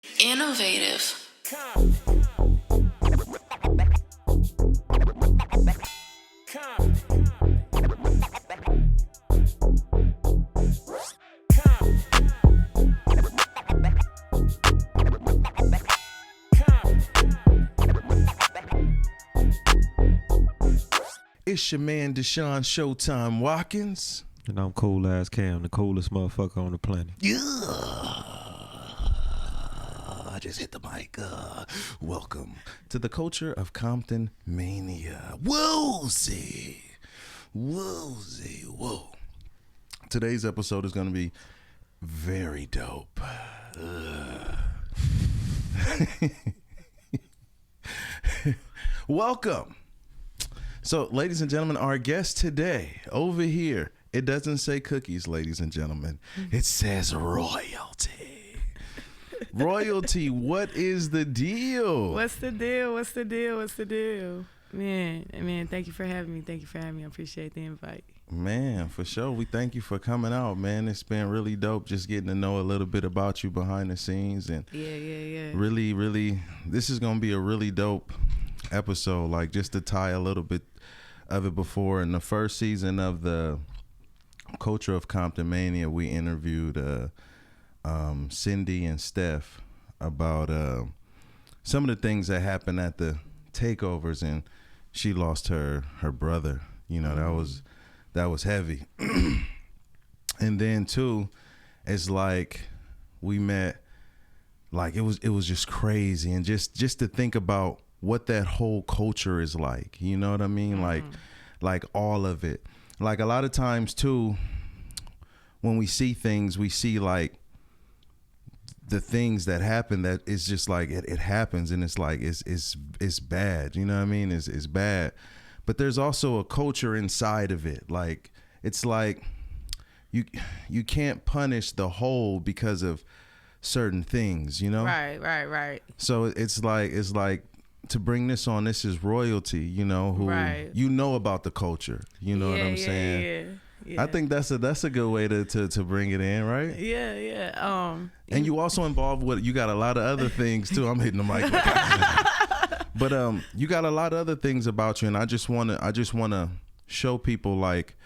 Innovative. It's your man Deshaun Showtime Watkins. And I'm cool ass Cam, the coolest motherfucker on the planet. Yeah. I just hit the mic. Welcome to the culture of Comptonmania. Woozy. Whoa. Today's episode is going to be very dope. Welcome. So, ladies and gentlemen, our guest today over here, it doesn't say cookies, ladies and gentlemen. It says royalty. Royalty, what is the deal? What's the deal? Man, thank you for having me. I appreciate the invite. Man, for sure. We thank you for coming out, man. It's been really dope just getting to know a little bit about you behind the scenes. And Yeah. really, this is going to be a really dope episode, like just to tie a little bit of it before. In the first season of the Culture of Comptonmania, we interviewed Cindy and Steph about some of the things that happened at the takeovers, and she lost her brother. You know, that was heavy. And then too, it's like we met, like it was just crazy, and just to think about what that whole culture is like, you know what I mean? Like all of it. Like a lot of times too, when we see things, we see like the things that happen that it's just like it happens, and it's like it's bad, you know what I mean? It's bad. But there's also a culture inside of it. Like it's like you can't punish the whole because of certain things, you know? Right. So it's like to bring this on, this is royalty, you know, who you know about the culture. You know what I'm saying? Yeah. I think that's a good way to bring it in, right? Yeah. And you also involved with, you got a lot of other things too. I'm hitting the mic. But you got a lot of other things about you, and I just wanna show people like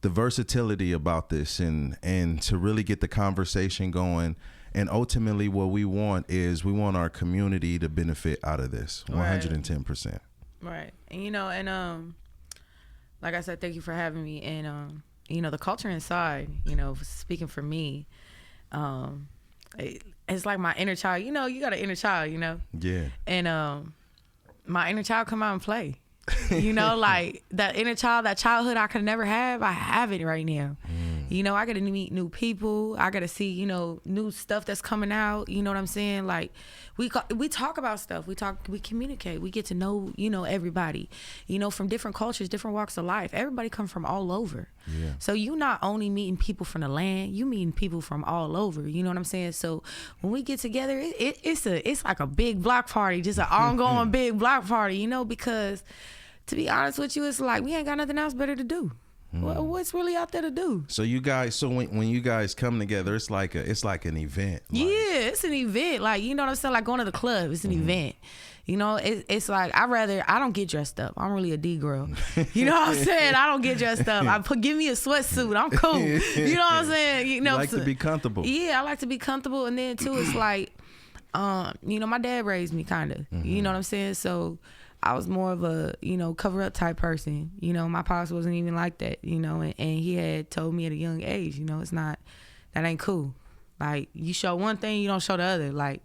the versatility about this, and to really get the conversation going. And ultimately what we want is we want our community to benefit out of this 110%. Right. And you know, and like I said, thank you for having me. And you know, the culture inside, you know, speaking for me, it's like my inner child. You know, you got an inner child, you know? Yeah. And my inner child come out and play. You know, like that inner child, that childhood I could never have, I have it right now. You know, I got to meet new people. I got to see, you know, new stuff that's coming out. You know what I'm saying? Like we talk about stuff. We communicate. We get to know, you know, everybody, you know, from different cultures, different walks of life. Everybody come from all over. Yeah. So you not only meeting people from the land, you meeting people from all over. You know what I'm saying? So when we get together, it's like a big block party, just an ongoing big block party, you know, because to be honest with you, it's like we ain't got nothing else better to do. What's really out there to do? So you guys, when you guys come together, it's like an event. Like, yeah, it's an event. Like, you know what I'm saying? Like going to the club, it's an event. You know, it's like I don't get dressed up. I'm really a D girl. You know what I'm saying? I don't get dressed up. Give me a sweatsuit. I'm cool. You know what I'm saying? You know, you like to be comfortable. Yeah, I like to be comfortable. And then too, it's like, you know, my dad raised me kind of. You know what I'm saying? So I was more of a, you know, cover up type person. You know, my pops wasn't even like that, you know, and he had told me at a young age, you know, that ain't cool. Like, you show one thing, you don't show the other. Like,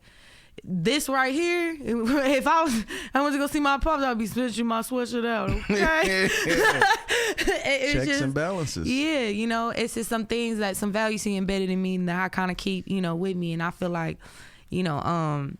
this right here, if I went to go see my pops, I'd be switching my sweatshirt out, okay? Checks and balances. Yeah, you know, it's just some things that, some values he embedded in me that I kind of keep, you know, with me. And I feel like, you know,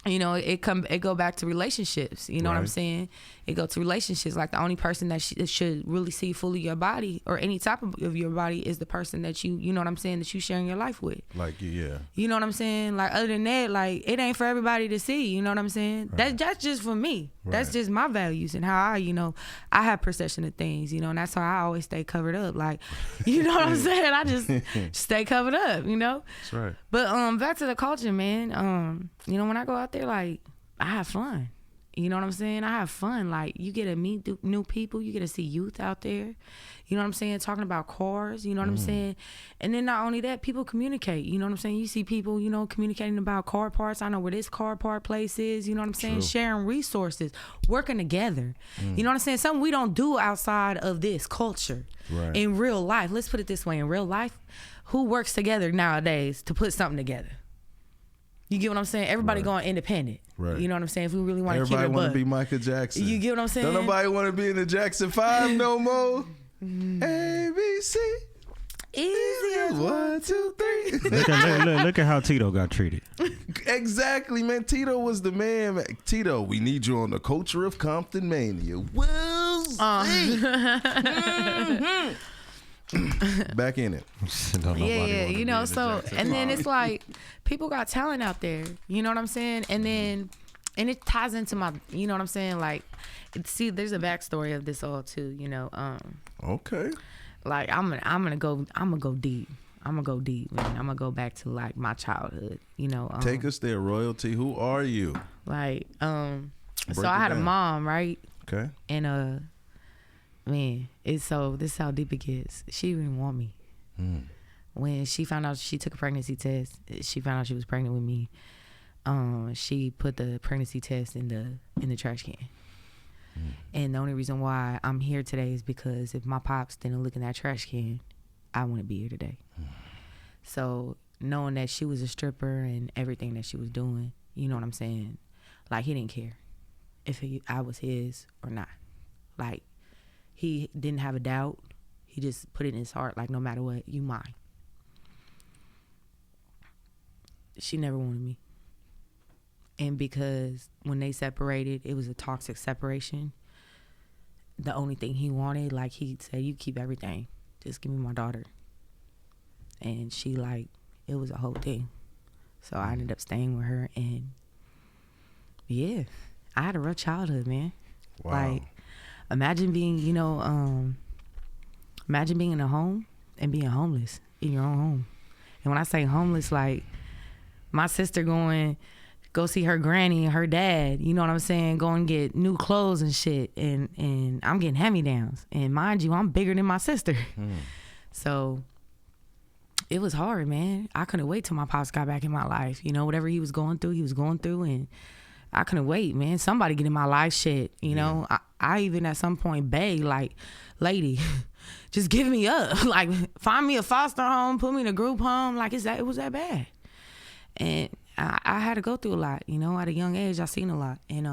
you know, it go back to relationships. You know what I'm Right. saying? It go to relationships. Like the only person that should really see fully your body or any type of your body is the person that you know what I'm saying, that you sharing your life with. Like, yeah. You know what I'm saying? Like other than that, like it ain't for everybody to see. You know what I'm saying? Right. That's just for me. That's Right. just my values and how I, you know, I have perception of things. You know, and that's how I always stay covered up. Like, you know what I'm saying? I just stay covered up. You know. That's right. But back to the culture, man. You know, when I go out there, like I have fun. You know what I'm saying? I have fun. Like you get to meet new people. You get to see youth out there. You know what I'm saying? Talking about cars. You know what I'm saying? And then not only that, people communicate. You know what I'm saying? You see people, you know, communicating about car parts. I know where this car part place is. You know what I'm saying? True. Sharing resources, working together. You know what I'm saying? Something we don't do outside of this culture. Right. In real life. Let's put it this way. In real life, who works together nowadays to put something together? You get what I'm saying? Everybody Right. going independent. Right. You know what I'm saying? If we really want to keep Everybody it want buck. to be Michael Jackson. You get what I'm saying? Don't nobody want to be in the Jackson 5 no more. A, B, C. Easy as 1, 2, 3. Look at how Tito got treated. Exactly, man. Tito was the man. Man. Tito, we need you on the culture of Comptonmania. We'll see. Back in it. Yeah, you know, so, and then it's like, people got talent out there, you know what I'm saying? And then, and it ties into my, you know what I'm saying? Like, see, there's a backstory of this all too, you know, Okay. like I'm gonna go deep. I'm gonna go deep, man. I'm gonna go back to like my childhood, you know. Take us there, royalty. Who are you? Like, so Break I it had a down. mom, right? Okay. And man, this is how deep it gets. She didn't want me. When she found out, she took a pregnancy test. She found out she was pregnant with me. She put the pregnancy test in the trash can. And the only reason why I'm here today is because if my pops didn't look in that trash can, I wouldn't be here today. So knowing that she was a stripper and everything that she was doing, you know what I'm saying? Like he didn't care if I was his or not. Like he didn't have a doubt. He just put it in his heart, like no matter what, you mine. She never wanted me. And because when they separated, it was a toxic separation. The only thing he wanted, like he said, you keep everything. Just give me my daughter. And she like, it was a whole thing. So I ended up staying with her and yeah, I had a rough childhood, man. Wow. Like, imagine being, you know, imagine being in a home and being homeless in your own home. And when I say homeless, like my sister go see her granny and her dad, you know what I'm saying, go and get new clothes and shit, and I'm getting hand-me-downs. And mind you, I'm bigger than my sister. So it was hard, man. I couldn't wait till my pops got back in my life. You know, whatever he was going through, and I couldn't wait, man. Somebody get in my life, shit. You know, I even at some point begged, like, lady, just give me up. Like, find me a foster home, put me in a group home. Like, it was that bad. And I had to go through a lot, you know. At a young age, I seen a lot, and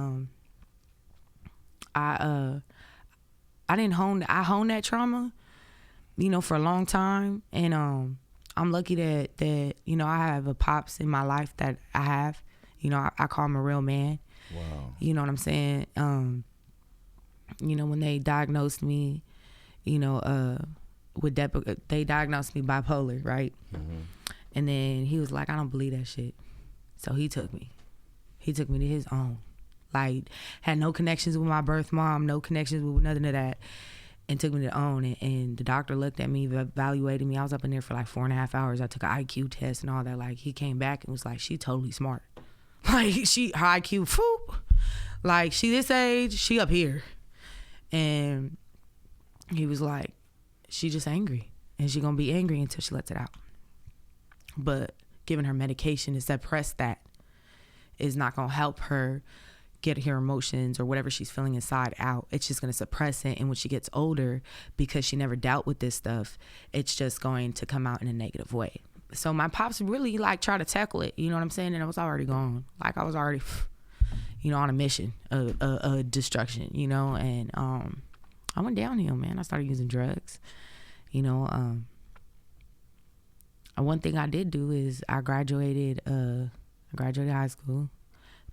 I honed that trauma, you know, for a long time, and I'm lucky that you know I have a pops in my life that I have, you know. I call him a real man. Wow. You know what I'm saying? You know, when they diagnosed me, you know, they diagnosed me bipolar, right? And then he was like, I don't believe that shit. So he took me to his own. Like, had no connections with my birth mom, no connections with nothing of that, and took me to own. And the doctor looked at me, evaluated me. I was up in there for like 4.5 hours. I took an IQ test and all that. Like, he came back and was like, she totally smart. Like, her IQ, whoop. Like, she this age, she up here. And he was like, she just angry. And she gonna be angry until she lets it out. But giving her medication to suppress that is not going to help her get her emotions or whatever she's feeling inside out. It's just going to suppress it. And when she gets older, because she never dealt with this stuff, it's just going to come out in a negative way. So my pops really like try to tackle it, you know what I'm saying? And I was already gone. Like I was already, you know, on a mission of destruction, you know? And I went downhill, man. I started using drugs, you know. One thing I did do is I graduated high school,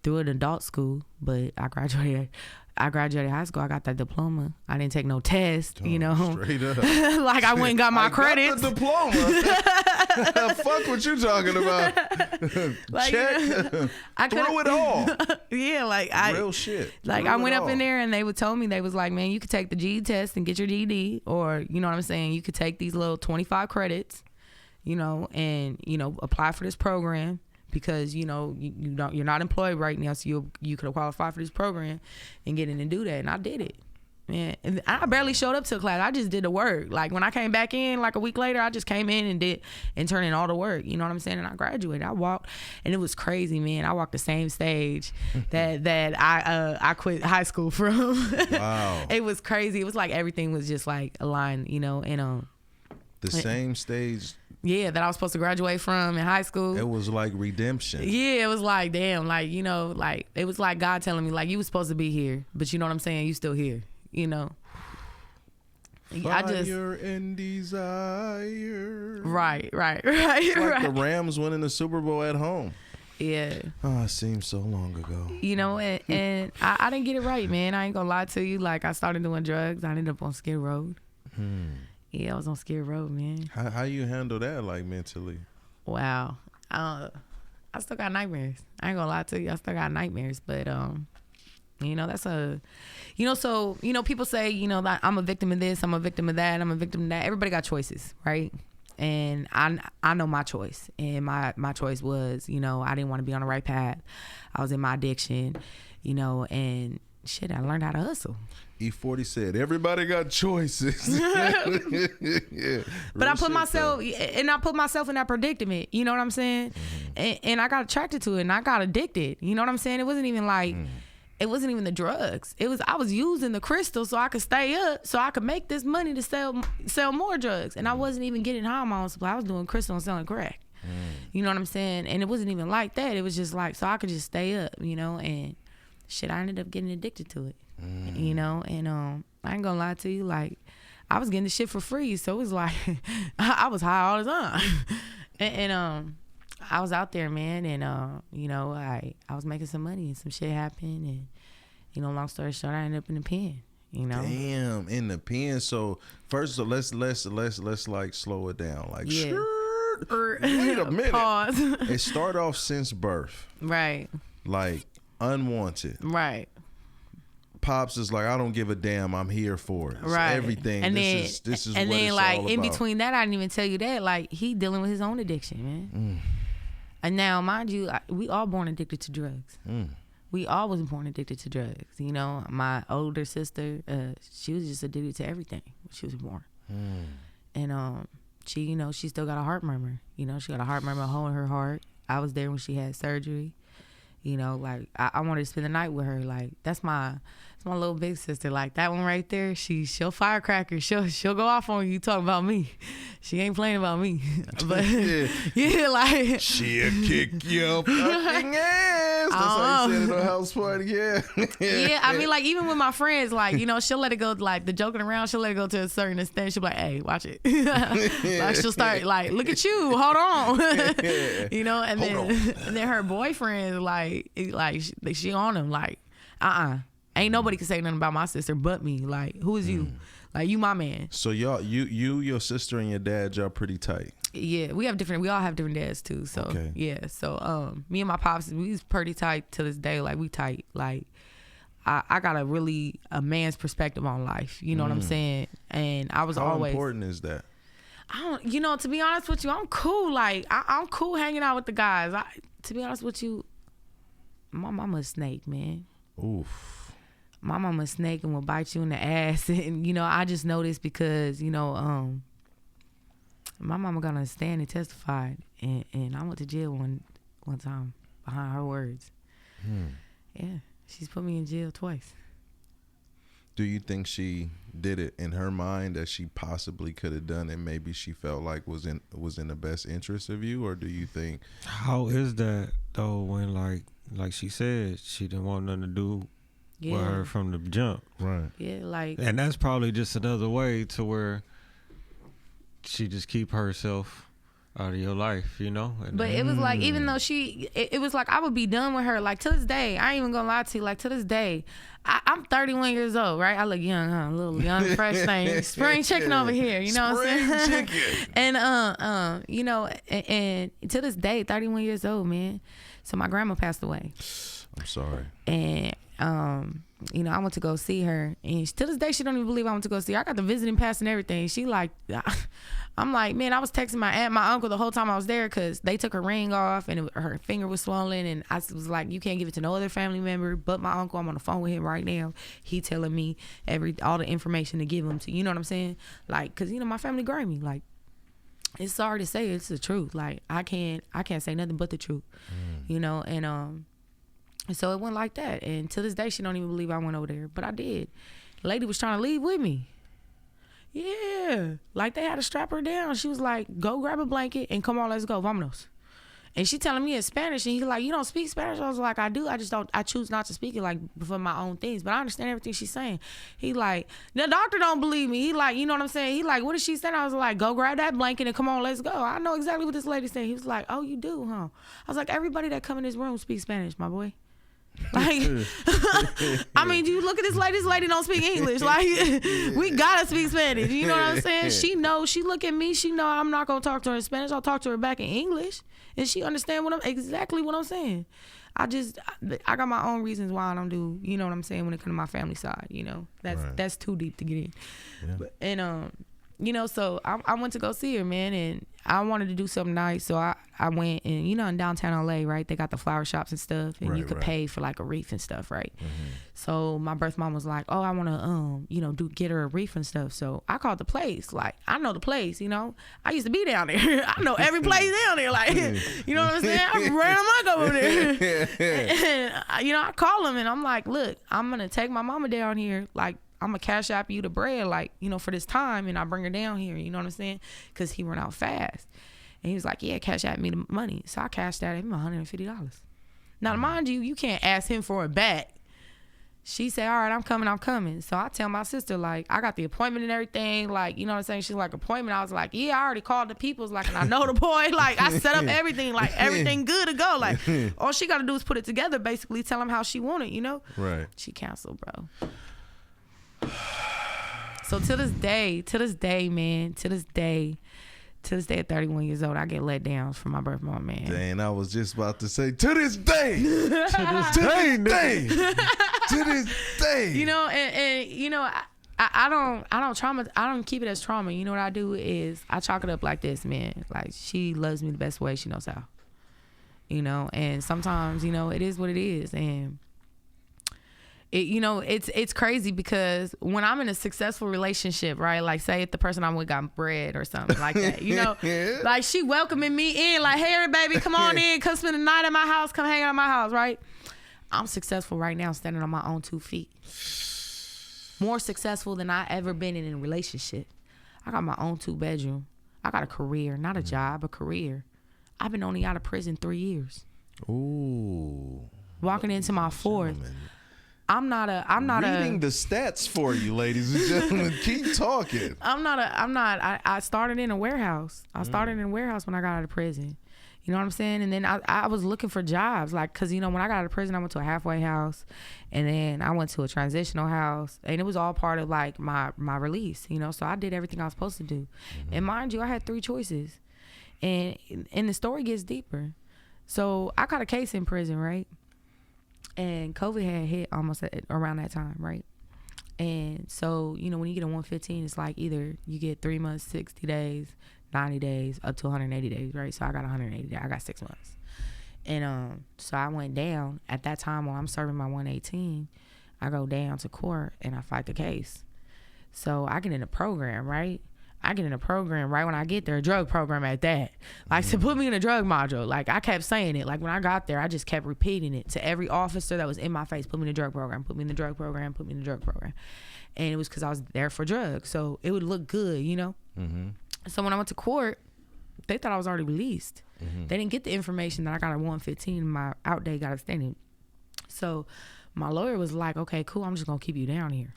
through an adult school, but I graduated high school. I got that diploma. I didn't take no test, you know. Straight up. Like I went and got my credits. Got the diploma. Fuck what you talking about. Like, Check. I Through it all. Yeah, like Real shit. Like Through I went it up all. in there and they would tell me, they was like, man, you could take the GED test and get your GED, or you know what I'm saying, you could take these little 25 credits, you know, and you know, apply for this program because you know you're not employed right now, so you could qualify for this program and get in and do that. And I did it, man. And I barely showed up to class. I just did the work. Like when I came back in, like a week later, I just came in and turned in all the work. You know what I'm saying? And I graduated. I walked, and it was crazy, man. I walked the same stage that I quit high school from. Wow. It was crazy. It was like everything was just like aligned, you know, and The same stage. yeah, that I was supposed to graduate from in high school. It was like redemption. Yeah, it was like, damn, like, you know, like, it was like God telling me, like, you was supposed to be here, but you know what I'm saying? You still here, you know? Fire and desire. Right. It's like the Rams winning the Super Bowl at home. Yeah. Oh, it seems so long ago. You know, and I didn't get it right, man. I ain't gonna lie to you. Like, I started doing drugs. I ended up on Skid Row. Yeah, I was on Skid Row, man. How you handle that, like, mentally? Wow. I still got nightmares. I ain't gonna lie to you. I still got nightmares, but you know, that's so, you know, people say, you know, that I'm a victim of this, I'm a victim of that, I'm a victim of that. Everybody got choices, right? And I know my choice, and my choice was, you know, I didn't want to be on the right path. I was in my addiction, you know, and shit, I learned how to hustle. E40 said, everybody got choices. Yeah, But I put shit, myself, though. and I put myself in that predicament, you know what I'm saying? And I got attracted to it, and I got addicted, you know what I'm saying? It wasn't even like, it wasn't even the drugs. I was using the crystal so I could stay up, so I could make this money to sell more drugs. And I wasn't even getting high on my own supply. I was doing crystal and selling crack. You know what I'm saying? And it wasn't even like that. It was just like, so I could just stay up, you know? And shit, I ended up getting addicted to it, you know? And I ain't gonna lie to you, like, I was getting the shit for free. So it was like, I was high all the time. and I was out there, man, and you know, I was making some money and some shit happened, and you know, long story short, I ended up in the pen. You know, damn, in the pen. So first, let's like slow it down. Like, yeah. Wait a minute. Pause. It started off since birth, Right. like unwanted. Right. Pops is like, I don't give a damn. I'm here for it. It's Right. everything. And this is and what then it's like all in about. between that, I didn't even tell you that, like, he dealing with his own addiction, man. And now, mind you, we all born addicted to drugs. We all was born addicted to drugs. You know, my older sister, she was just addicted to everything when she was born. And she, you know, she still got a heart murmur. You know, she got a heart murmur, a hole in her heart. I was there when she had surgery. You know, like, I wanted to spend the night with her. Like, that's my little big sister. Like, that one right there, she'll firecracker. She'll go off on you. Talk about me. She ain't playing about me. But yeah, like, she'll kick your fucking ass. That's how you said it on house party. Yeah. yeah. I mean, like, even with my friends, like, you know, she'll let it go. Like, the joking around, she'll let it go to a certain extent. She'll be like, "Hey, watch it." Like, she'll start like, "Look at you, hold on." You know, and then her boyfriend, like she on him, like, ain't nobody can say nothing about my sister but me. Like, who is you? Like, you my man. So y'all, your sister and your dad, y'all pretty tight. Yeah, we all have different dads too. So Okay. yeah, so me and my pops, we's pretty tight to this day. Like, we tight. Like, I got a man's perspective on life. You know what I'm saying? And I was How always. How important is that? I don't. You know, to be honest with you, I'm cool. Like, I'm cool hanging out with the guys. To be honest with you, my mama a snake, man. Oof. My mama a snake and will bite you in the ass. And, you know, I just know this because, you know, my mama got on a stand and testified. And I went to jail one time behind her words. Yeah, she's put me in jail twice. Do you think she did it in her mind that she possibly could have done, and maybe she felt like was in the best interest of you? Or do you think... How is that, though, when, like she said, she didn't want nothing to do with her from the jump? Right. Yeah, like... And that's probably just another way to where she just keep herself out of your life, you know. And but it was like, even though it was like I would be done with her. Like to this day, I ain't even gonna lie to you. Like to this day, I'm 31 years old, right? I look young, huh? A little young, fresh thing. Spring chicken over here, you know what I'm saying? Chicken. And you know, and to this day, 31 years old, man. So my grandma passed away. I'm sorry. And you know, I went to go see her, and to this day she don't even believe I went to go see her. I got the visiting pass and everything. She like, I'm like, man, I was texting my aunt, my uncle the whole time I was there, because they took her ring off and her finger was swollen, and I was like, you can't give it to no other family member but my uncle. I'm on the phone with him right now. He telling me all the information to give him to, you know what I'm saying? Like, cause you know my family grade me. Like, it's sorry to say, it's the truth. Like I can't say nothing but the truth, you know. And so it went like that, and to this day she don't even believe I went over there, but I did. The lady was trying to leave with me. Yeah, like they had to strap her down. She was like, go grab a blanket and come on, let's go, vámonos. And she telling me in Spanish, and he's like, you don't speak Spanish? I was like, I do, I choose not to speak it, like for my own things, but I understand everything she's saying. He like, the doctor don't believe me. He like, you know what I'm saying? He like, what is she saying? I was like, go grab that blanket and come on, let's go. I know exactly what this lady said. He was like, oh, you do, huh? I was like, everybody that come in this room speaks Spanish, my boy. Like, I mean, you look at this lady don't speak English. Like, we gotta speak Spanish, you know what I'm saying? She knows, she look at me, she know I'm not gonna talk to her in Spanish. I'll talk to her back in English, and she understand exactly what I'm saying. I got my own reasons why I don't do, you know what I'm saying, when it comes to my family side, you know. That's too deep to get in. Yeah. But, and you know, so I went to go see her, man, and I wanted to do something nice, so I went, and you know, in downtown LA, right, they got the flower shops and stuff, and you could pay for like a wreath and stuff, right? So my birth mom was like, oh, I want to you know, get her a wreath and stuff. So I called the place. Like, I know the place, you know, I used to be down there. I know every place down there, like, you know what I'm saying? I ran amok over there. And you know, I call them, and I'm like, look, I'm gonna take my mama down here, like, I'm gonna cash out you the bread, like, you know, for this time, and I bring her down here, you know what I'm saying? Because he ran out fast. And he was like, yeah, cash out me the money. So I cashed out him $150. Now, mind you, you can't ask him for it back. She said, all right, I'm coming. So I tell my sister, like, I got the appointment and everything, like, you know what I'm saying? She's like, appointment. I was like, yeah, I already called the people's, like, and I know the boy, like, I set up everything, like, everything good to go. Like, all she got to do is put it together, basically, tell him how she want it, you know? Right. She canceled, bro. So to this day, man, at 31 years old, I get let down from my birth mom, man. Dang, I was just about to say, to this day. To this day. You know, and you know, I don't keep it as trauma. You know what I do is I chalk it up like this, man. Like, she loves me the best way she knows how. You know, and sometimes, you know, it is what it is, and you know, it's crazy because when I'm in a successful relationship, right? Like, say if the person I'm with got bread or something like that, you know, like, she welcoming me in, like, hey, baby, come on in, come spend the night at my house, come hang out at my house, right? I'm successful right now, standing on my own 2 feet. More successful than I ever been in a relationship. I got my own 2-bedroom. I got a career, not a job, a career. I've been only out of prison 3 years. Ooh. Walking into my 4th. I'm not reading the stats for you, ladies and gentlemen. Keep talking. I started in a warehouse. I started in a warehouse when I got out of prison. You know what I'm saying? And then I was looking for jobs, like, cause you know, when I got out of prison, I went to a halfway house, and then I went to a transitional house, and it was all part of, like, my release, you know? So I did everything I was supposed to do. And mind you, I had 3 choices, and the story gets deeper. So I caught a case in prison, right? And COVID had hit almost around that time, right? And so, you know, when you get a 115, it's like either you get 3 months, 60 days, 90 days, up to 180 days, right? So I got 180 days. I got 6 months. And so I went down. At that time, while I'm serving my 118, I go down to court and I fight the case. So I get in a program, right? I get in a program right when I get there, a drug program at that. Like, to put me in a drug module. Like, I kept saying it. Like, when I got there, I just kept repeating it to every officer that was in my face. Put me in the drug program, put me in the drug program, put me in the drug program. And it was because I was there for drugs. So it would look good, you know? So when I went to court, they thought I was already released. They didn't get the information that I got a 115 and my out day got extended. So my lawyer was like, okay, cool, I'm just going to keep you down here.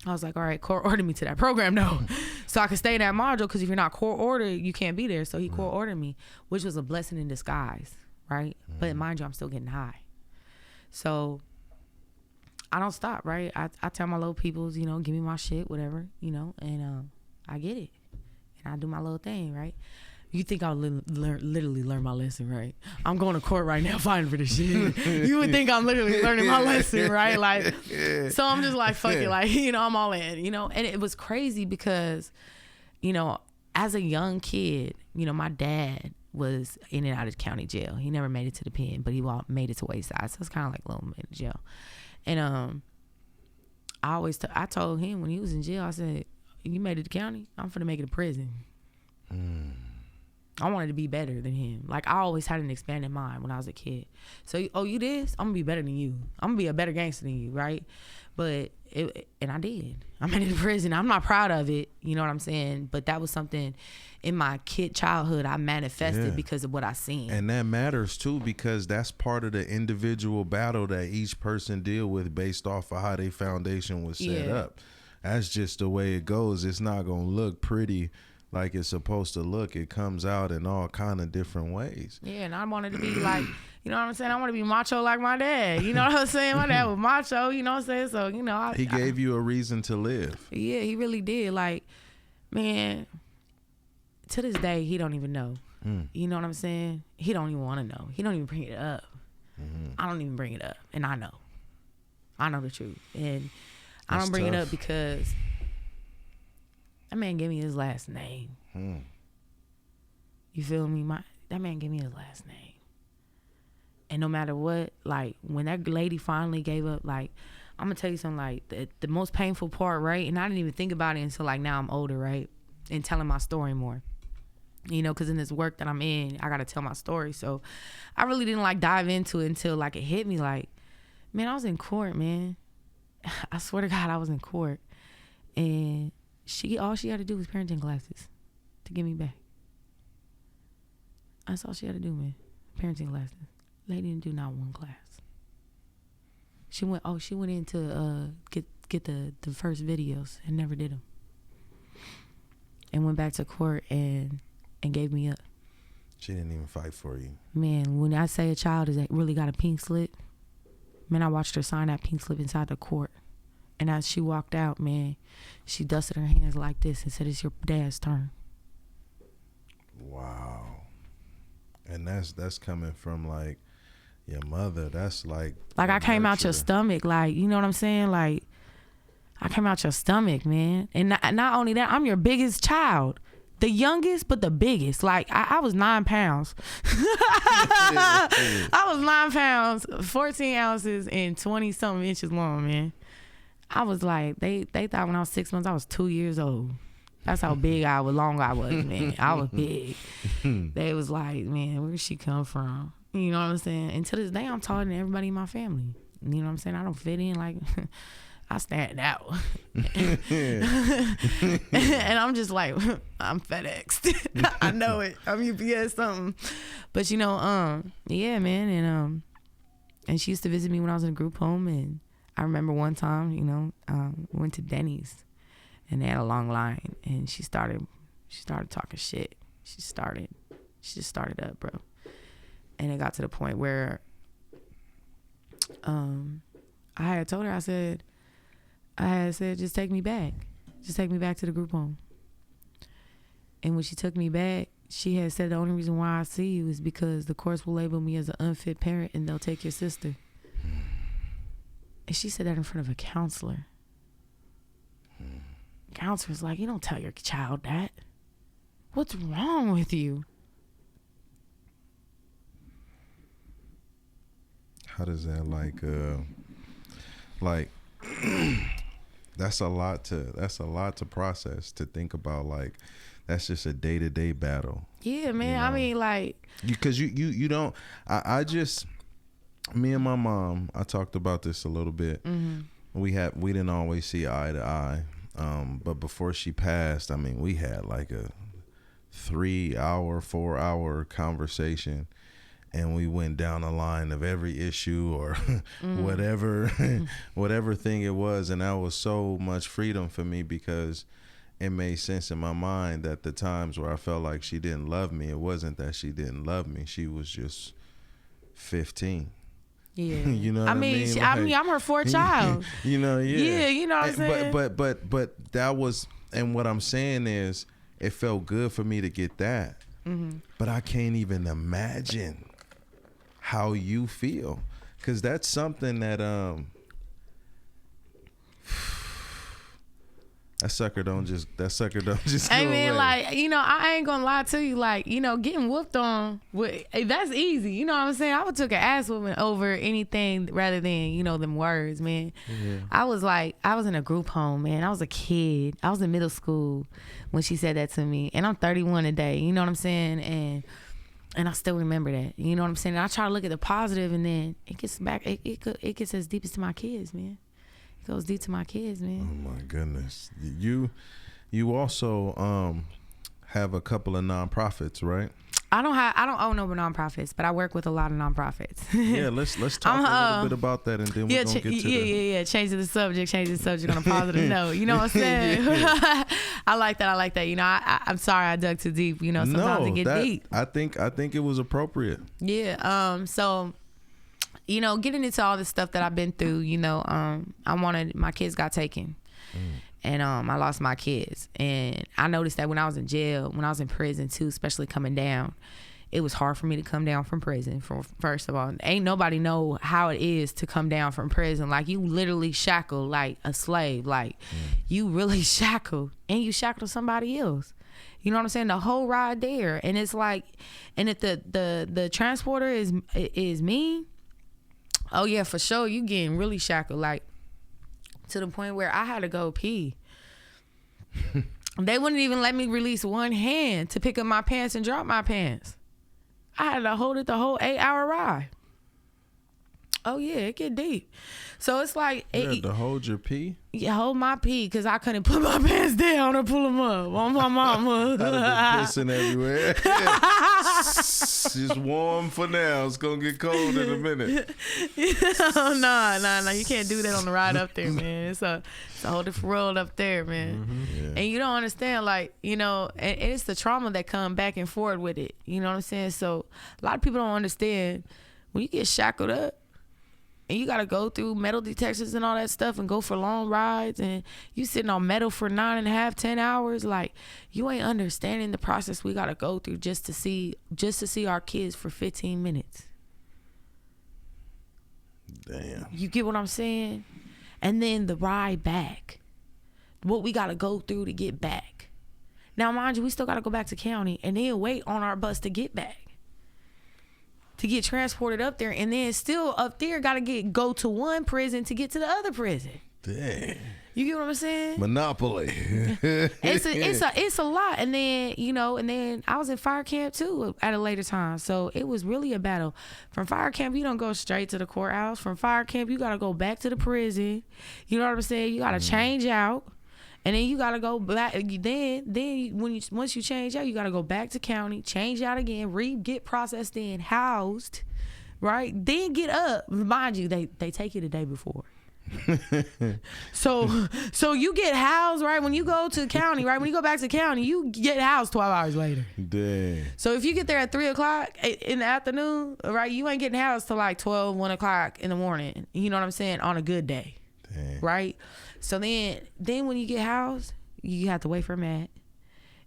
I was like, all right, court ordered me to that program, no. so I could stay in that module, because if you're not court ordered, you can't be there. So he court ordered me, which was a blessing in disguise, right? But mind you, I'm still getting high. So I don't stop, right? I tell my little peoples, you know, give me my shit, whatever, you know, and I get it. And I do my little thing, right? You think I'll literally learn my lesson, right? I'm going to court right now fighting for this shit. You would think I'm literally learning my lesson, right? Like, so I'm just like, fuck it. Like, you know, I'm all in, you know? And it was crazy because, you know, as a young kid, you know, my dad was in and out of county jail. He never made it to the pen, but he made it to Wayside. So it's kind of like little in jail. And I told him when he was in jail, I said, you made it to county? I'm finna make it to prison. I wanted to be better than him. Like, I always had an expanded mind when I was a kid. So, you this? I'm gonna be better than you. I'm gonna be a better gangster than you, right? But and I did. I made it to prison. I'm not proud of it. You know what I'm saying? But that was something in my childhood I manifested because of what I seen. And that matters too, because that's part of the individual battle that each person deal with based off of how their foundation was set up. That's just the way it goes. It's not gonna look pretty like it's supposed to look. It comes out in all kind of different ways. Yeah, and I wanted to be like, you know what I'm saying? I want to be macho like my dad. You know what I'm saying? My dad was macho, you know what I'm saying? So, you know. He gave you a reason to live. Yeah, he really did. Like, man, to this day, he don't even know. You know what I'm saying? He don't even want to know. He don't even bring it up. I don't even bring it up. And I know. I know the truth. And I don't bring it up because that man gave me his last name. You feel me? That man gave me his last name. And no matter what, like, when that lady finally gave up, like, I'm going to tell you something, like, the most painful part, right? And I didn't even think about it until, like, now I'm older, right? And telling my story more. You know, because in this work that I'm in, I got to tell my story. So I really didn't, like, dive into it until, like, it hit me, like, man, I was in court, man. I swear to God, I was in court. And all she had to do was parenting classes to get me back. That's all she had to do, man. Parenting classes. Lady didn't do not one class. She went in to get the first videos and never did them. And went back to court and gave me up. She didn't even fight for you. Man, when I say a child is really got a pink slip, man, I watched her sign that pink slip inside the court. And as she walked out, man, she dusted her hands like this and said, "It's your dad's turn." Wow. And that's coming from, like, your mother. That's like I came out your stomach, like, you know what I'm saying? Like, I came out your stomach, man. And not only that, I'm your biggest child. The youngest, but the biggest. Like, I was 9 pounds. I was 9 pounds, 14 ounces, and 20-something inches long, man. I was like, they thought when I was 6 months, I was 2 years old. That's how long I was, man. I was big. They was like, man, where did she come from? You know what I'm saying? And to this day, I'm taller than everybody in my family. You know what I'm saying? I don't fit in, like, I stand out. And I'm just like, I'm FedExed. I know it. I'm UPS something. But, you know, yeah, man. And she used to visit me when I was in a group home. And I remember one time, you know, went to Denny's. And they had a long line, and she started talking shit. She just started up, bro. And it got to the point where I had told her, I had said, just take me back. Just take me back to the group home. And when she took me back, she had said the only reason why I see you is because the courts will label me as an unfit parent and they'll take your sister. And she said that in front of a counselor. Counselor's like, you don't tell your child that. What's wrong with you? How does that like that's a lot to process, to think about. Like, that's just a day-to-day battle. Yeah, man. You know? I mean, like, because you don't. I just, me and my mom, I talked about this a little bit. We didn't always see eye to eye. But before she passed, I mean, we had like a 3-hour, 4-hour conversation, and we went down the line of every issue or whatever thing it was. And that was so much freedom for me, because it made sense in my mind that the times where I felt like she didn't love me, it wasn't that she didn't love me. She was just 15. Yeah. You know what I mean? I mean, I'm her fourth child. You know, yeah. Yeah, you know what I'm saying? But that was, and what I'm saying is, it felt good for me to get that. Mm-hmm. But I can't even imagine how you feel, because that's something that that sucker don't just I go mean, away. like, you know, I ain't gonna lie to you, like, you know, getting whooped on, that's easy. You know what I'm saying? I would took an ass whooping over anything rather than, you know, them words, man. Yeah. I was in a group home, man. I was a kid. I was in middle school when she said that to me, and I'm 31 today. You know what I'm saying? And I still remember that. You know what I'm saying? And I try to look at the positive, and then it gets back. It gets as deep as to my kids, man. It goes deep to my kids, man. Oh my goodness. You also have a couple of nonprofits, right? I don't own no nonprofits, but I work with a lot of nonprofits. Yeah, let's talk a little bit about that, and then we're gonna get to Change the subject on a positive note. You know what I'm saying? Yeah. I like that. You know, I'm sorry I dug too deep. You know, sometimes it get deep. I think it was appropriate. Yeah. So, you know, getting into all this stuff that I've been through, you know, my kids got taken. And I lost my kids. And I noticed that when I was in jail, when I was in prison too, especially coming down, it was hard for me to come down from prison. First of all, ain't nobody know how it is to come down from prison. Like, you literally shackled like a slave. Like, you really shackled, and you shackled somebody else. You know what I'm saying? The whole ride there. And it's like, and if the transporter is me, oh yeah, for sure, you getting really shackled. Like, to the point where I had to go pee. They wouldn't even let me release one hand to pick up my pants and drop my pants. I had to hold it the whole 8-hour ride. Oh yeah, it get deep. So it's like, you had to hold your pee? Yeah, hold my pee, because I couldn't put my pants down or pull them up on my mama. I'd have been pissing everywhere. Just warm for now. It's gonna get cold in a minute. No, you can't do that on the ride up there, man. It's a whole different world up there, man. Mm-hmm. Yeah. And you don't understand, like, you know, and it's the trauma that come back and forth with it. You know what I'm saying? So a lot of people don't understand, when you get shackled up, and you got to go through metal detectors and all that stuff and go for long rides, and you sitting on metal for 9.5, 10 hours. Like, you ain't understanding the process we got to go through just to see our kids for 15 minutes. Damn. You get what I'm saying? And then the ride back, what we got to go through to get back. Now, mind you, we still got to go back to county and then wait on our bus to get back, to get transported up there, and then still up there got to go to one prison to get to the other prison. Dang. You get what I'm saying? Monopoly. It's a lot. And then, you know, I was in fire camp too at a later time. So it was really a battle. From fire camp, you don't go straight to the courthouse. From fire camp, you got to go back to the prison. You know what I'm saying? You got to change out. And then you gotta go back. Once you change out, you gotta go back to county, change out again, get processed in, housed, right? Then get up. Mind you, they take you the day before. so you get housed, right? When you go to county, right? When you go back to county, you get housed 12 hours later. Dang. So if you get there at 3:00 in the afternoon, right? You ain't getting housed till like 12, 1 o'clock in the morning. You know what I'm saying? On a good day. Dang. Right? So then when you get housed, you have to wait for a mat.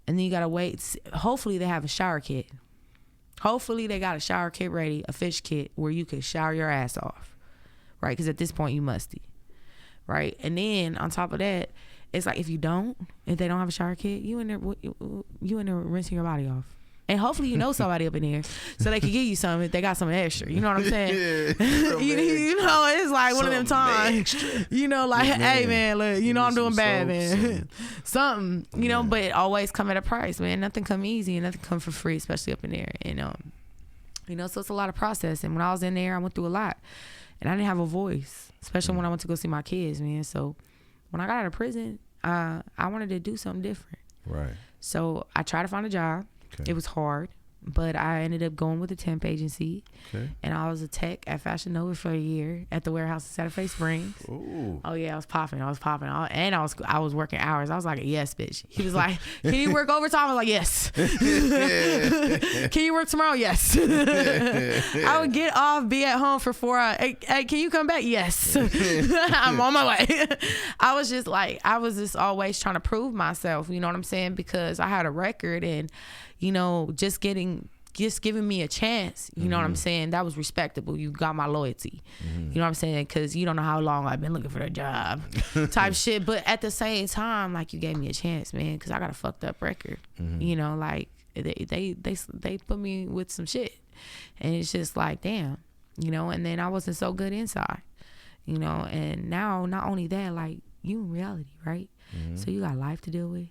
And then you got to wait. Hopefully they have a shower kit. Hopefully they got a shower kit ready, a fish kit, where you can shower your ass off. Right? Because at this point you musty. Right? And then on top of that, it's like if they don't have a shower kit, you in there rinsing your body off. And hopefully you know somebody up in there so they can give you something if they got something extra. You know what I'm saying? Yeah, you know, it's like one of them times. Extra. You know, like, hey, man, look, you know I'm doing bad, man. Something, you know, but it always come at a price, man. Nothing come easy and nothing come for free, especially up in there. And, you know, so it's a lot of process. And when I was in there, I went through a lot. And I didn't have a voice, especially when I went to go see my kids, man. So when I got out of prison, I wanted to do something different. Right. So I tried to find a job. Okay. It was hard. But I ended up going with a temp agency. Okay. And I was a tech at Fashion Nova for a year at the warehouse in Santa Fe Springs. Ooh. Oh yeah, I was popping. And I was working hours. I was like, yes, bitch. He was like, can you work overtime? I was like, yes. Can you work tomorrow? Yes. I would get off, be at home for 4 hours. Hey, can you come back? Yes. I'm on my way. I was just always trying to prove myself, you know what I'm saying? Because I had a record and, you know, just giving me a chance, you know what I'm saying? That was respectable. You got my loyalty. You know what I'm saying? Because you don't know how long I've been looking for a job type shit. But at the same time, like, you gave me a chance, man, because I got a fucked up record. You know, like, they put me with some shit. And it's just like, damn, you know, and then I wasn't so good inside, you know. And now, not only that, like, you in reality, right? So you got life to deal with.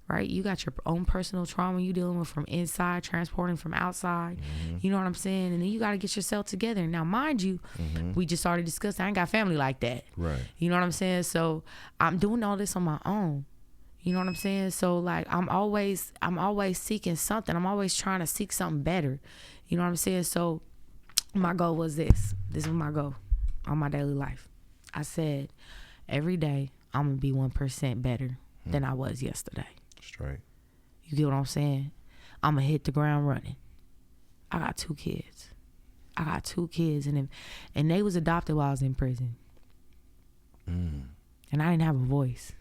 Right? You got your own personal trauma you dealing with from inside, transporting from outside. You know what I'm saying? And then you got to get yourself together. Now, mind you, we just already discussed, I ain't got family like that. Right. You know what I'm saying? So I'm doing all this on my own. You know what I'm saying? So, like, I'm always seeking something. I'm always trying to seek something better. You know what I'm saying? So my goal was this. This was my goal on my daily life. I said, every day I'm going to be 1% better than I was yesterday. Straight. You get what I'm saying? I'm going to hit the ground running. I got 2 kids. And they was adopted while I was in prison. And I didn't have a voice.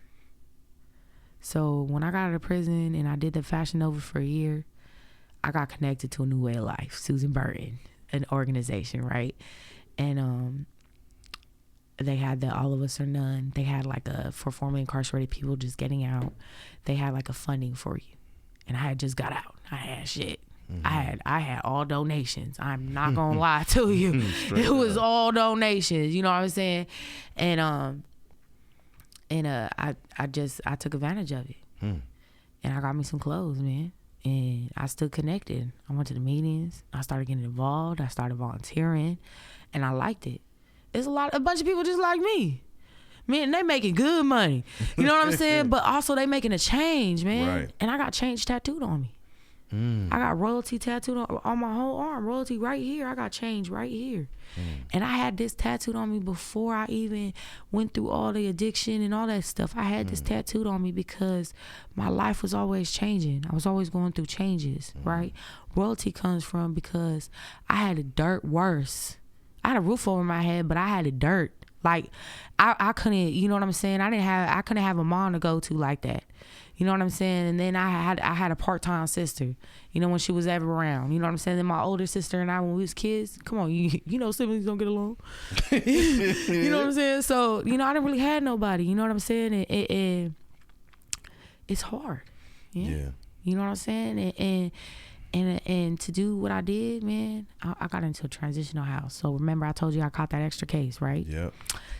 So when I got out of prison and I did the Fashion Nova for a year, I got connected to a new way of life, Susan Burton, an organization, right? And they had the All of Us or None. They had like for formerly incarcerated people just getting out. They had like a funding for you. And I had just got out. I had shit. I had all donations. I'm not gonna lie to you. It was all donations. You know what I'm saying? And I took advantage of it. And I got me some clothes, man. And I still connected. I went to the meetings. I started getting involved. I started volunteering, and I liked it. It's a bunch of people just like me. Man, they making good money. You know what I'm saying? But also they making a change, man. Right. And I got change tattooed on me. I got royalty tattooed on my whole arm. Royalty right here. I got change right here. And I had this tattooed on me before I even went through all the addiction and all that stuff. I had this tattooed on me because my life was always changing. I was always going through changes, right? Royalty comes from because I had the dirt worse. I had a roof over my head, but I had the dirt. Like, I couldn't, you know what I'm saying? I couldn't have a mom to go to like that. You know what I'm saying? And then I had a part-time sister, you know, when she was ever around. You know what I'm saying? Then my older sister and I, when we was kids, come on, you know siblings don't get along. You know what I'm saying? So, you know, I didn't really have nobody. You know what I'm saying? And it's hard. Yeah. You know what I'm saying? And to do what I did, man, I got into a transitional house. So remember I told you I caught that extra case, right? Yep.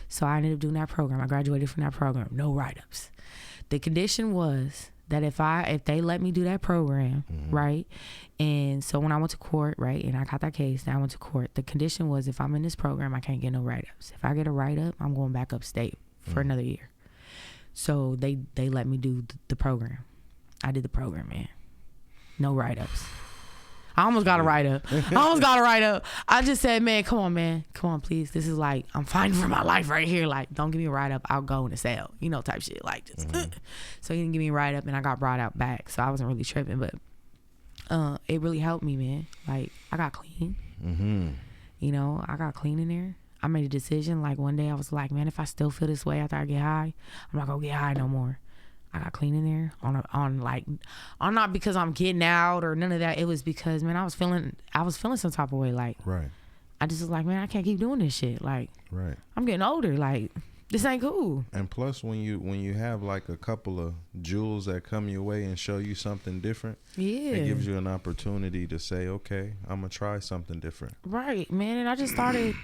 So I ended up doing that program. I graduated from that program. No write-ups. The condition was that if they let me do that program, right? And so when I went to court, right, and I got that case, and I went to court, the condition was if I'm in this program, I can't get no write-ups. If I get a write-up, I'm going back upstate for another year. So they let me do the program. I did the program, man. No write-ups. I almost got a write-up. I just said, man, come on, please. This is like, I'm fighting for my life right here. Like, don't give me a write-up. I'll go in the cell, you know, type shit. Like, just, So he didn't give me a write-up, and I got brought out back. So I wasn't really tripping, but it really helped me, man. Like, I got clean. You know, I got clean in there. I made a decision. Like, one day I was like, man, if I still feel this way after I get high, I'm not gonna get high no more. I got clean in there on not because I'm getting out or none of that. It was because, man, I was feeling some type of way. Like, right. I just was like, man, I can't keep doing this shit. Like, right. I'm getting older. Like, this ain't cool. And plus, when you have like a couple of jewels that come your way and show you something different, it gives you an opportunity to say, okay, I'm gonna try something different. Right, man. And I just started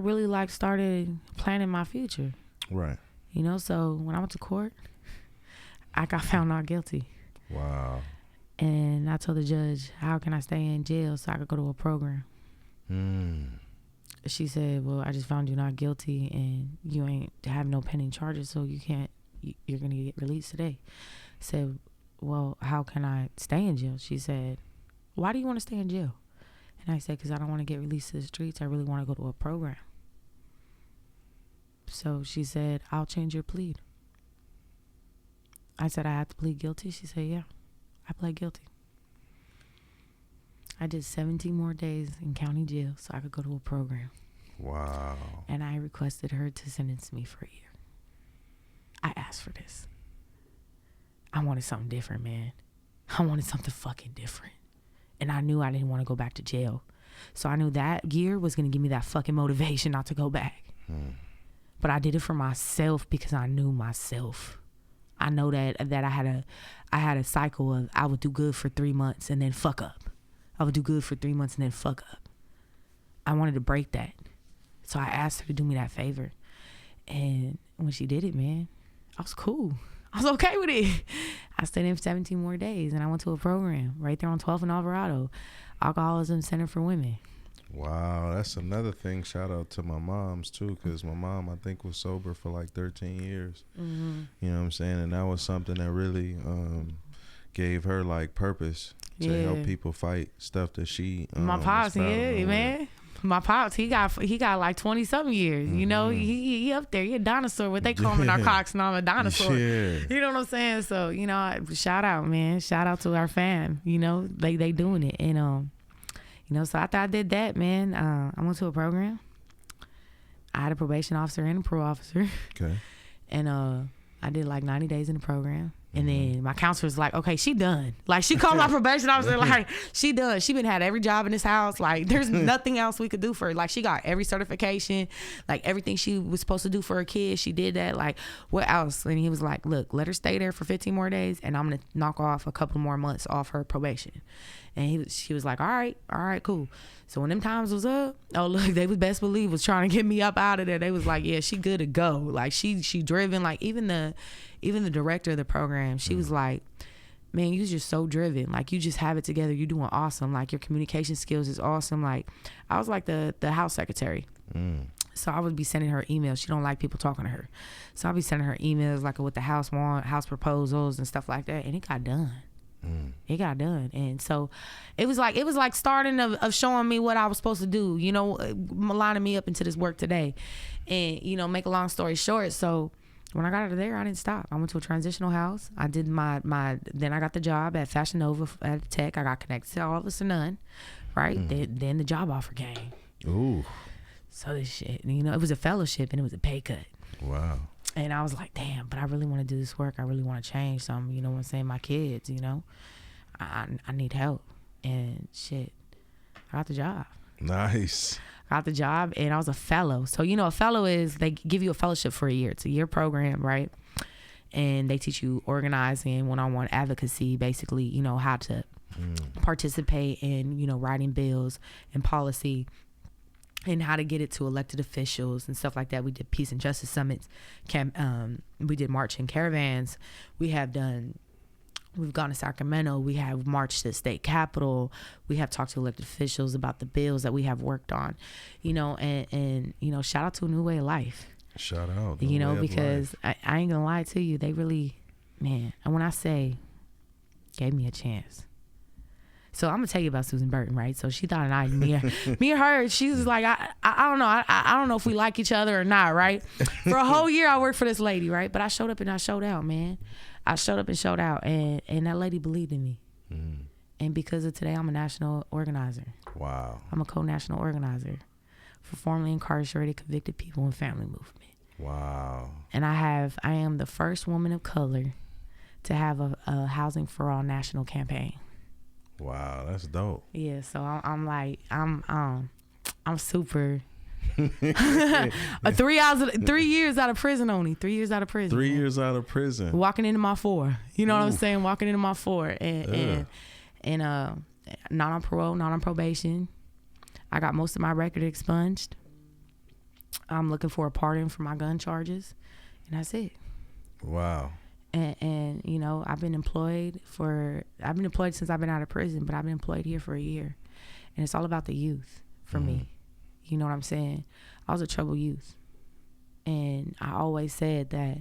really started planning my future. Right. You know, so when I went to court, I got found not guilty. Wow. And I told the judge, how can I stay in jail so I could go to a program? She said, well, I just found you not guilty and you ain't have no pending charges, so you're going to get released today. I said, well, how can I stay in jail? She said, why do you want to stay in jail? And I said, because I don't want to get released to the streets. I really want to go to a program. So she said, I'll change your plea. I said, I have to plead guilty. She said, yeah, I pled guilty. I did 17 more days in county jail so I could go to a program. Wow. And I requested her to sentence me for a year. I asked for this. I wanted something different, man. I wanted something fucking different. And I knew I didn't want to go back to jail. So I knew that year was going to give me that fucking motivation not to go back. But I did it for myself because I knew myself. I know that I had a cycle of I would do good for 3 months and then fuck up. I would do good for 3 months and then fuck up. I wanted to break that. So I asked her to do me that favor. And when she did it, man, I was cool. I was okay with it. I stayed in for 17 more days and I went to a program right there on 12th and Alvarado, Alcoholism Center for Women. Wow, that's another thing. Shout out to my moms too, because my mom, I think, was sober for like 13 years. Mm-hmm. You know what I'm saying? And that was something that really gave her like purpose to help people fight stuff that she. My pops, man. My pops, he got like 20 something years. You know, he up there. He a dinosaur. What they call him in narcotics, now I'm a dinosaur. Yeah. You know what I'm saying? So, you know, shout out, man. Shout out to our fam. You know, they doing it. And you know, so after I did that, man, I went to a program. I had a probation officer and a parole officer. Okay. And I did like 90 days in the program. And then my counselor was like, okay, she done. Like, she called my probation officer, like, she done. She been had every job in this house. Like, there's nothing else we could do for her. Like, she got every certification. Like, everything she was supposed to do for her kids, she did that. Like, what else? And he was like, look, let her stay there for 15 more days, and I'm going to knock off a couple more months off her probation. And she was like, all right, cool. So when them times was up, oh, look, they was best believe was trying to get me up out of there. They was like, yeah, she good to go. Like, she driven. Like, even the director of the program, she was like, man, you just so driven. Like, you just have it together. You're doing awesome. Like, your communication skills is awesome. Like, I was like the house secretary. So I would be sending her emails. She don't like people talking to her. So I'll be sending her emails like what the house want, house proposals and stuff like that. And it got done. It got done. And so it was like starting of showing me what I was supposed to do, you know, lining me up into this work today. And, you know, make a long story short, so when I got out of there, I didn't stop. I went to a transitional house. I did then I got the job at Fashion Nova at Tech. I got connected to All of Us or None, right? Then the job offer came. Ooh. So this shit, you know, it was a fellowship and it was a pay cut. Wow. And I was like, damn, but I really want to do this work. I really want to change something, you know what I'm saying? My kids, you know, I need help. And shit, I got the job. Nice. Got the job, and I was a fellow. So, you know, a fellow is, they give you a fellowship for a year. It's a year program, right? And they teach you organizing, one-on-one advocacy, basically, you know, how to participate in, you know, writing bills and policy, and how to get it to elected officials and stuff like that. We did peace and justice summits. We did marching caravans. We've gone to Sacramento. We have marched to the state capitol. We have talked to elected officials about the bills that we have worked on, you know, and you know, shout out to A New Way of Life. Shout out. You know, because I ain't gonna lie to you. They really, man, and when I say gave me a chance. So I'm gonna tell you about Susan Burton, right? So she thought me and her, she was like, I don't know. I don't know if we like each other or not, right? For a whole year I worked for this lady, right? But I showed up and I showed out, man. I showed up and showed out, and that lady believed in me. And because of today, I'm a national organizer. Wow. I'm a co-national organizer for formerly incarcerated, convicted people and family movement. Wow. And I am the first woman of color to have a Housing for All national campaign. Wow, that's dope. Yeah, so I'm super. 3 years out of prison only. 3 years out of prison. 3 years out of prison. Walking into my 4. You know what I'm saying? Walking into my 4. And not on parole, not on probation. I got most of my record expunged. I'm looking for a pardon for my gun charges. And that's it. Wow. And you know, I've been employed since I've been out of prison, but I've been employed here for a year. And it's all about the youth for me. You know what I'm saying? I was a troubled youth. And I always said that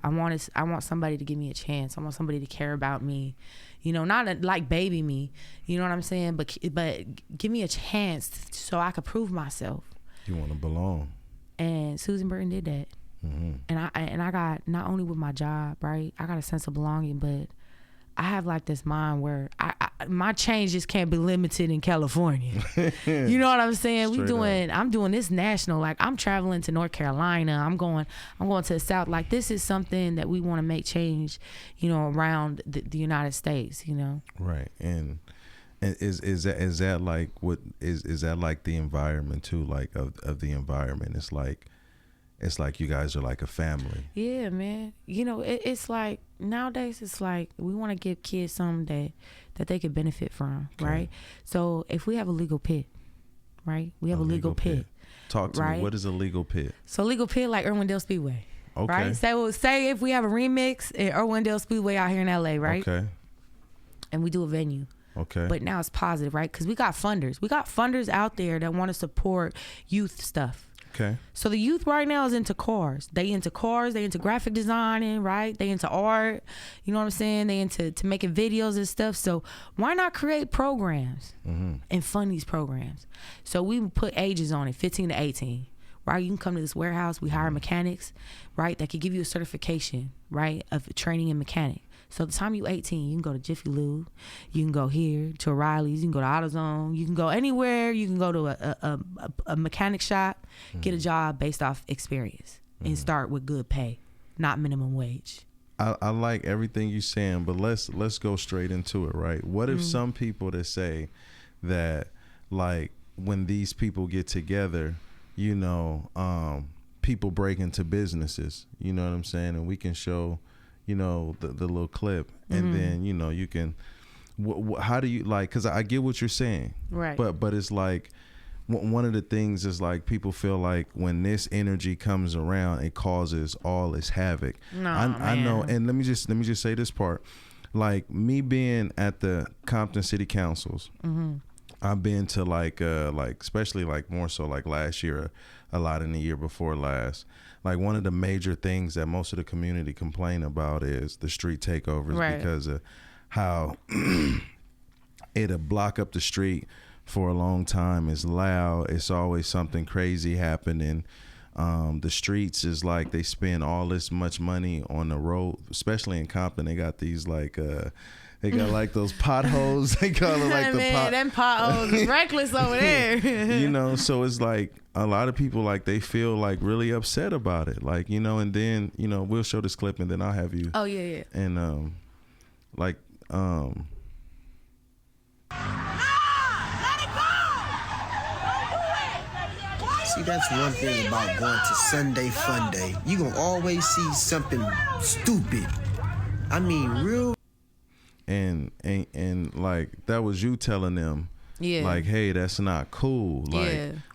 I want somebody to give me a chance. I want somebody to care about me, not like baby me, you know what I'm saying? But give me a chance so I could prove myself. You want to belong. And Susan Burton did that. Mm-hmm. And I got, not only with my job, right? I got a sense of belonging, but I have like this mind where my change just can't be limited in California. You know what I'm saying? I'm doing this national. Like I'm traveling to North Carolina. I'm going to the South. Like this is something that we want to make change, around the United States, Right. And is that like what is that like the environment too, like of the environment? It's like you guys are like a family. Yeah, man. It's like nowadays it's like we want to give kids something that they could benefit from, okay. Right? So if we have a legal pit, right? We have a legal pit. Talk to me. What is a legal pit? So legal pit like Irwindale Speedway. Okay. Right? Say if we have a remix at Irwindale Speedway out here in LA, right? Okay. And we do a venue. Okay. But now it's positive, right? Because we got funders. We got funders out there that want to support youth stuff. Okay. So the youth right now is into cars. They into graphic designing, right? They into art. You know what I'm saying? They into making videos and stuff. So why not create programs and fund these programs? So we put ages on it, 15 to 18, right? You can come to this warehouse. We hire mechanics, right? That could give you a certification, right, of training in mechanic. So the time you 18, you can go to Jiffy Lube, you can go here to O'Reilly's, you can go to AutoZone, you can go anywhere, you can go to a mechanic shop, get a job based off experience, and start with good pay, not minimum wage. I like everything you're saying, but let's go straight into it, right? What if some people that say that, like, when these people get together, people break into businesses, you know what I'm saying, and we can show the little clip, and then you can how do you, like, because I get what you're saying, right? But it's like one of the things is like people feel like when this energy comes around, it causes all this havoc. I know, and let me just say this part, like me being at the Compton City Councils, I've been to like especially like more so like last year, a lot in the year before last. Like one of the major things that most of the community complain about is the street takeovers, right? Because of how it'll block up the street for a long time. It's loud. It's always something crazy happening. The streets is like they spend all this much money on the road, especially in Compton. They got these like they got like those potholes. They call it like them potholes is reckless over there. So it's like a lot of people like they feel like really upset about it, like and then we'll show this clip and then I'll have you. Oh yeah. And Let it go! See, that's one thing about going to Sunday Fun Day. You gonna always see something stupid. I mean, real. And like that was you telling them, like, hey, that's not cool.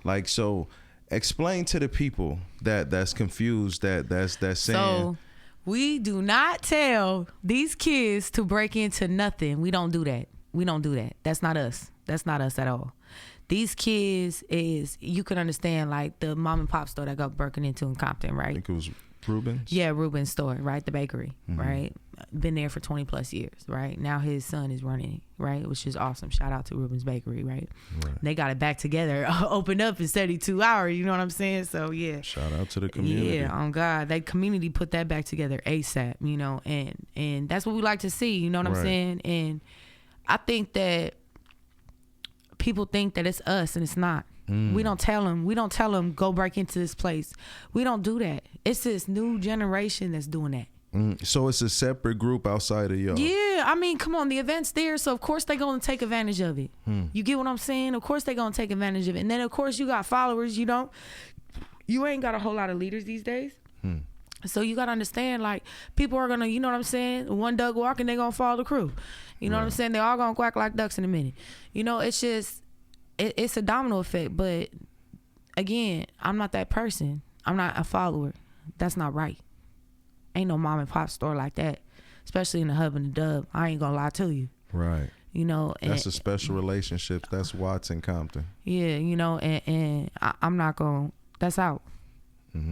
Like so explain to the people that's confused, that's saying. So we do not tell these kids to break into nothing. We don't do that. That's not us. That's not us at all. These kids is, you can understand, like the mom and pop store that got broken into in Compton, right? I think it was Ruben's? Yeah, Ruben's store, right? The bakery, right? Been there for 20 plus years, right? Now his son is running, right? Which is awesome. Shout out to Ruben's Bakery, right? They got it back together, opened up in 72 hours, you know what I'm saying? So, yeah. Shout out to the community. Yeah, on God. That community put that back together ASAP, and that's what we like to see, you know what I'm saying? And I think that people think that it's us, and it's not. We don't tell them go break into this place. We don't do that. It's this new generation that's doing that. So it's a separate group outside of y'all. Yeah, I mean, come on, the event's there, so of course they're gonna take advantage of it. You get what I'm saying? Of course they're gonna take advantage of it. And then of course you got followers. You ain't got a whole lot of leaders these days. So you gotta understand, like, people are gonna, you know what I'm saying? One duck walking, they gonna follow the crew. You know what I'm saying? They all gonna quack like ducks in a minute. It's just, it's a domino effect. But again, I'm not that person. I'm not a follower. That's not right. Ain't no mom and pop store like that, especially in the hub and the dub. I ain't gonna lie to you. Right. That's a special relationship. That's Watts and Compton. Yeah, and I'm not gonna, that's out.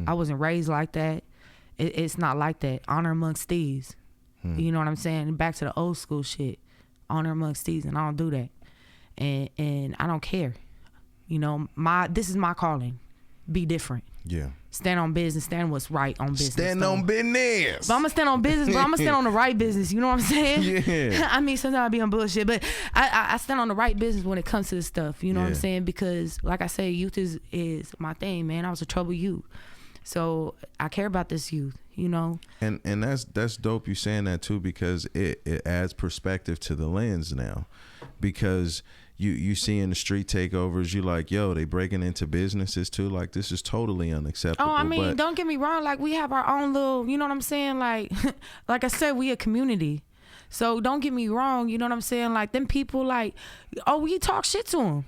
I wasn't raised like that. It's not like that. Honor amongst thieves. You know what I'm saying? Back to the old school shit. Honor amongst thieves, and I don't do that. And I don't care. You know, this is my calling. Be different. Yeah. Stand on business. Stand what's right on business. Stand on business. But I'm gonna stand on business, but I'm gonna stand on the right business. You know what I'm saying? Yeah. I mean, sometimes I be on bullshit, but I stand on the right business when it comes to this stuff. You know what I'm saying? Because like I say, youth is my thing, man. I was a troubled youth. So I care about this youth, you know. And that's dope you saying that too, because it adds perspective to the lens now. Because you see in the street takeovers, you like, yo, they breaking into businesses too. Like, this is totally unacceptable. Oh, I mean, don't get me wrong. Like, we have our own little, you know what I'm saying? Like, like I said, we a community. So don't get me wrong. You know what I'm saying? Like, them people, like, oh, we talk shit to them.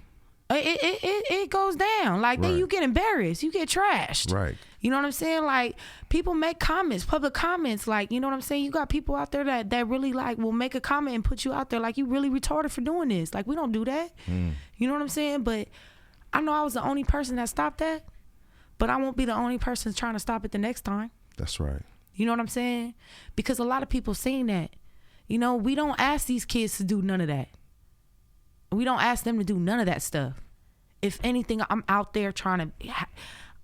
It goes down. Like, then you get embarrassed. You get trashed. Right. You know what I'm saying? Like, people make comments, public comments. Like, you know what I'm saying? You got people out there that really, like, will make a comment and put you out there like you really retarded for doing this. Like, we don't do that. You know what I'm saying? But I know I was the only person that stopped that. But I won't be the only person trying to stop it the next time. That's right. You know what I'm saying? Because a lot of people seen that. You know, we don't ask these kids to do none of that. We don't ask them to do none of that stuff. If anything, I'm out there trying to...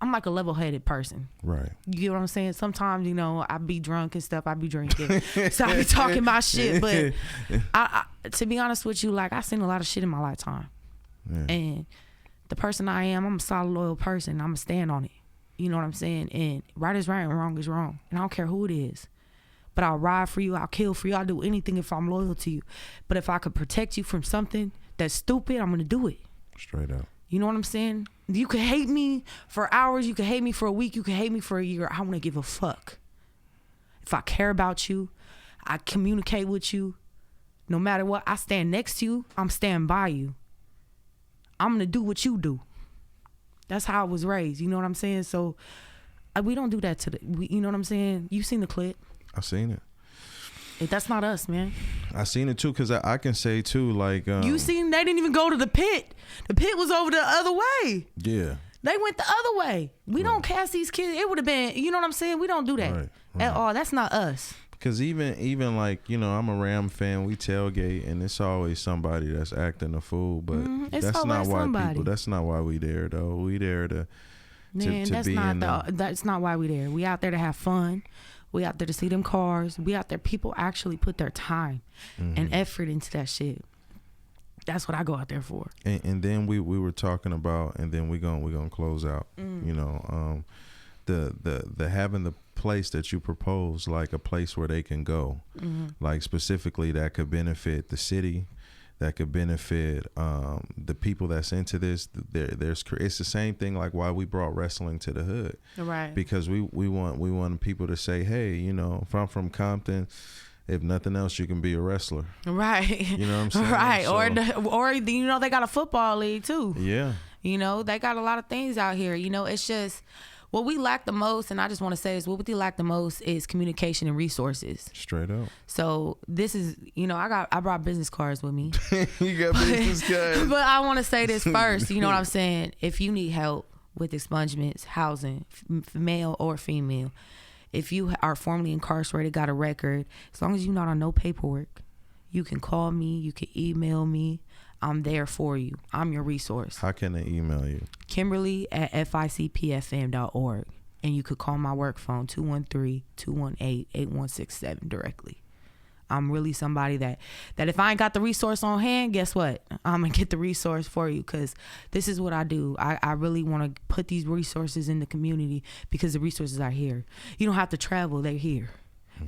I'm like a level-headed person. Right. You know what I'm saying? Sometimes, you know, I be drunk and stuff. I be drinking. So I be talking my shit. But I, to be honest with you, like, I seen a lot of shit in my lifetime. Yeah. And the person I am, I'm a solid, loyal person. I'm going to stand on it. You know what I'm saying? And right is right and wrong is wrong. And I don't care who it is. But I'll ride for you. I'll kill for you. I'll do anything if I'm loyal to you. But if I could protect you from something that's stupid, I'm going to do it. Straight up. You know what I'm saying? You could hate me for hours. You could hate me for a week. You could hate me for a year. I don't want to give a fuck. If I care about you, I communicate with you. No matter what, I stand next to you. I'm standing by you. I'm going to do what you do. That's how I was raised. You know what I'm saying? So we don't do that to you know what I'm saying? You seen the clip. I've seen it. That's not us, man. I seen it too, because I can say too, like, you seen they didn't even go to the pit. The pit was over the other way. Yeah. They went the other way. We don't cast these kids. It would have been, you know what I'm saying? We don't do that at all. That's not us. Because even like, you know, I'm a Ram fan. We tailgate, and it's always somebody that's acting a fool. But that's not why people. That's not why we there though. We there to that's be that's not why we there. We out there to have fun. We out there to see them cars. We out there. People actually put their time and effort into that shit. That's what I go out there for. And then we were talking about, and then we're gonna close out. You know, the having the place that you propose, like a place where they can go, like specifically that could benefit the city, that could benefit the people that's into this. It's the same thing like why we brought wrestling to the hood, right? Because we want people to say, hey, you know, if I'm from Compton, if nothing else, you can be a wrestler, right? You know what I'm saying? Right. So, or you know, they got a football league too. Yeah. You know, they got a lot of things out here. You know, it's just what we lack the most, and I just want to say is what we lack the most is communication and resources. Straight up. So this is, you know, I brought business cards with me. You got business cards. But I want to say this first. You know what I'm saying? If you need help with expungements, housing, male or female, if you are formerly incarcerated, got a record, as long as you're not on no paperwork, you can call me, you can email me. I'm there for you. I'm your resource. How can they email you? Kimberly@ficpfm.org. And you could call my work phone, 213-218-8167 directly. I'm really somebody that if I ain't got the resource on hand, guess what? I'm going to get the resource for you, because this is what I do. I really want to put these resources in the community because the resources are here. You don't have to travel. They're here.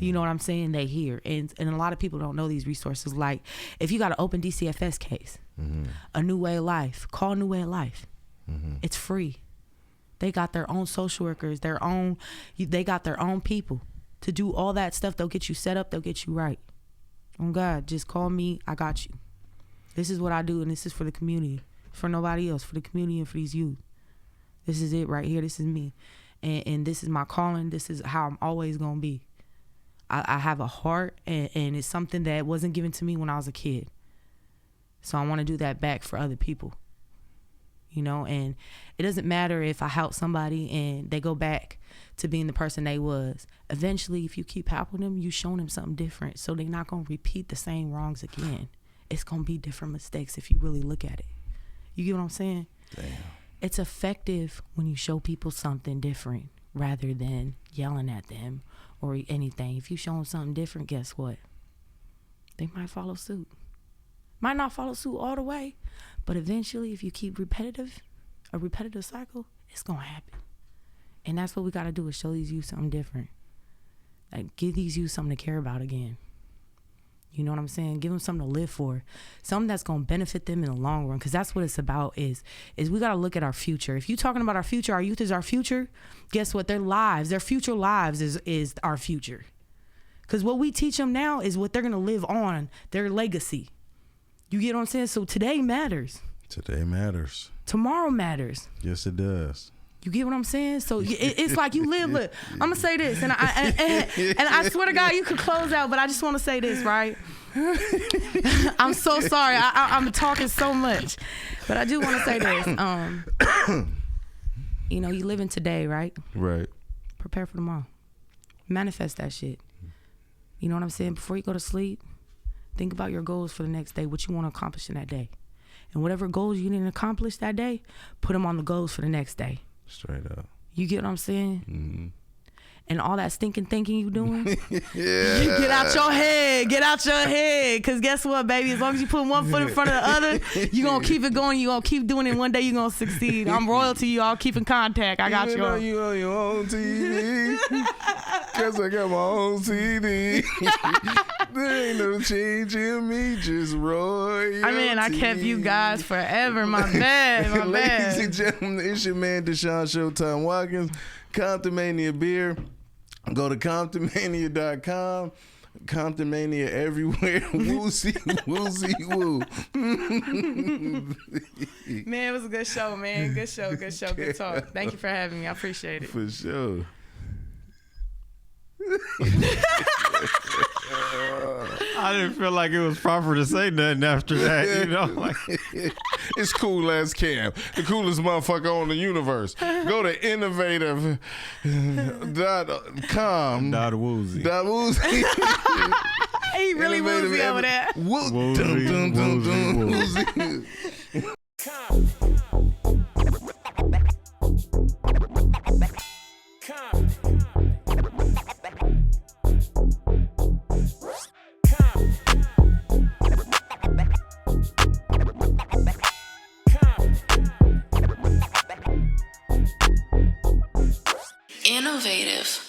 You know what I'm saying? They here. And a lot of people don't know these resources. Like, if you got an open DCFS case, a New Way of Life, call New Way of Life. It's free. They got their own social workers, they got their own people to do all that stuff. They'll get you set up. They'll get you right. Oh God, just call me. I got you. This is what I do, and this is for the community, for nobody else, for the community and for these youth. This is it right here. This is me. And this is my calling. This is how I'm always going to be. I have a heart, and it's something that wasn't given to me when I was a kid. So I want to do that back for other people. you know, and it doesn't matter if I help somebody and they go back to being the person they was. Eventually, if you keep helping them, you showing them something different, so they're not going to repeat the same wrongs again. It's going to be different mistakes if you really look at it. You get what I'm saying? Damn. It's effective when you show people something different rather than yelling at them or anything. If you show them something different, guess what? They might follow suit. Might not follow suit all the way, but eventually, if you keep a repetitive cycle, it's going to happen. And that's what we got to do, is show these youth something different. Like, give these youth something to care about again. You know what I'm saying? Give them something to live for. Something that's going to benefit them in the long run. Because that's what it's about, is we got to look at our future. If you're talking about our future, our youth is our future, guess what? Their lives, their future lives is our future. Because what we teach them now is what they're going to live on, their legacy. You get what I'm saying? So today matters. Today matters. Tomorrow matters. Yes, it does. You get what I'm saying? So it's like you live. Look, I'm gonna say this, and I swear to God, you could close out, but I just want to say this, right? I'm so sorry. I'm talking so much, but I do want to say this. You know, you live in today, right? Right. Prepare for tomorrow. Manifest that shit. You know what I'm saying? Before you go to sleep, think about your goals for the next day, what you want to accomplish in that day, and whatever goals you didn't accomplish that day, put them on the goals for the next day. Straight up. You get what I'm saying? Mm-hmm. And all that stinking thinking you doing, Yeah. get out your head. Get out your head. Because guess what, baby? As long as you put one foot in front of the other, you're going to keep it going. You're going to keep doing it. One day you're going to succeed. I'm royalty, y'all. Keep in contact. I got Even though you on your own TV. Because I got my own CD. There ain't no change in me, just royalty. I mean, I kept you guys forever. My bad. My Ladies bad. and gentlemen, it's your man, Deshaun Showtime Watkins. Comptonmania beer. Go to Comptonmania.com. Comptonmania everywhere. Woozy, woozy, woo. Man, it was a good show, man. Good show, good show, good talk. Thank you for having me. I appreciate it. For sure. I didn't feel like it was proper to say nothing after that, you know? Like, It's cool as Cam, the coolest motherfucker on the universe. Go to innovative.com. Woozy. Woozy. He really woozy over there. Woozy. Innovative.